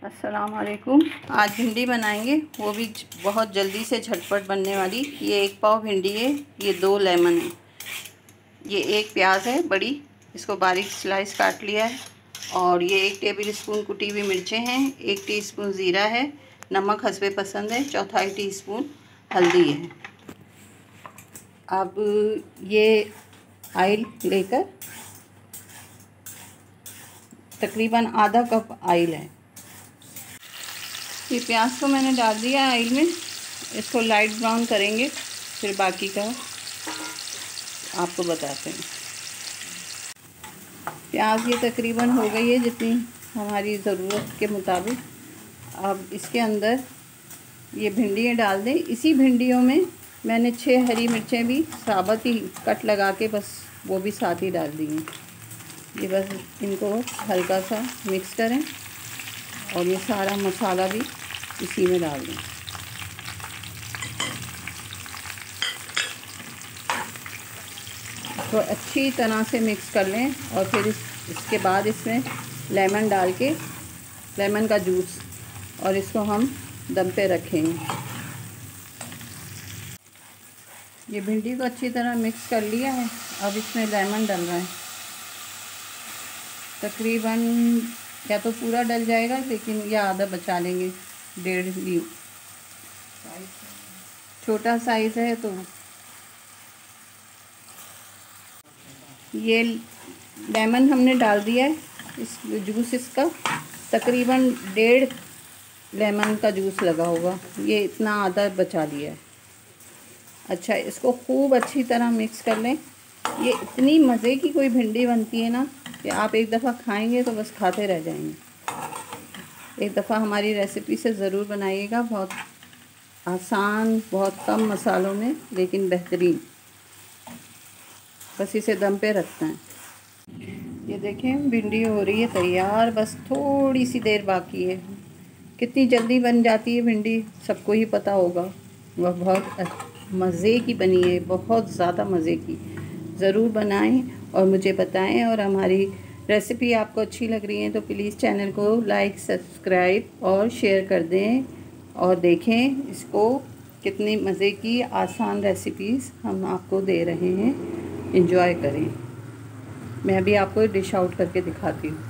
अस्सलाम वालेकुम। आज भिंडी बनाएंगे, वो भी बहुत जल्दी से झटपट बनने वाली। ये 1 पाव भिंडी है, ये 2 लेमन है, ये 1 प्याज है बड़ी, इसको बारीक स्लाइस काट लिया है। और ये 1 टेबल स्पून कुटी हुई मिर्चें हैं, 1 टीस्पून ज़ीरा है, नमक हस्बे पसंद है, 1/4 टीस्पून हल्दी है। अब ये ऑयल लेकर, तकरीबन आधा कप ऑयल है। ये प्याज को मैंने डाल दिया ऑयल में, इसको लाइट ब्राउन करेंगे, फिर बाकी का आपको बताते हैं। प्याज ये तकरीबन हो गई है जितनी हमारी ज़रूरत के मुताबिक। अब इसके अंदर ये भिंडियाँ डाल दें। इसी भिंडियों में मैंने 6 हरी मिर्चें भी साबुत ही कट लगा के बस वो भी साथ ही डाल दी हैं। ये बस इनको हल्का सा मिक्स करें और ये सारा मसाला भी इसी में डाल दें। तो अच्छी तरह से मिक्स कर लें और फिर इसके बाद इसमें लेमन डाल के, लेमन का जूस, और इसको हम दम पे रखेंगे। ये भिंडी को अच्छी तरह मिक्स कर लिया है। अब इसमें लेमन डल रहा है, तकरीबन या तो पूरा डल जाएगा, लेकिन या आधा बचा लेंगे। 1.5 लीव छोटा साइज़ है। तो ये लेमन हमने डाल दिया है, इस जूस इसका तकरीबन 1.5 लेमन का जूस लगा होगा, ये इतना आधा बचा लिया है। अच्छा, इसको खूब अच्छी तरह मिक्स कर लें। ये इतनी मज़े की कोई भिंडी बनती है ना कि आप एक दफ़ा खाएंगे तो बस खाते रह जाएंगे। एक दफ़ा हमारी रेसिपी से ज़रूर बनाइएगा। बहुत आसान, बहुत कम मसालों में, लेकिन बेहतरीन। बस इसे दम पे रखना है। ये देखें, भिंडी हो रही है तैयार, बस थोड़ी सी देर बाकी है। कितनी जल्दी बन जाती है भिंडी, सबको ही पता होगा। वह बहुत मज़े की बनी है, बहुत ज़्यादा मज़े की। ज़रूर बनाएं और मुझे बताएं। और हमारी रेसिपी आपको अच्छी लग रही है तो प्लीज़ चैनल को लाइक, सब्सक्राइब और शेयर कर दें। और देखें इसको, कितनी मज़े की आसान रेसिपीज़ हम आपको दे रहे हैं। एंजॉय करें। मैं अभी आपको डिश आउट करके दिखाती हूँ।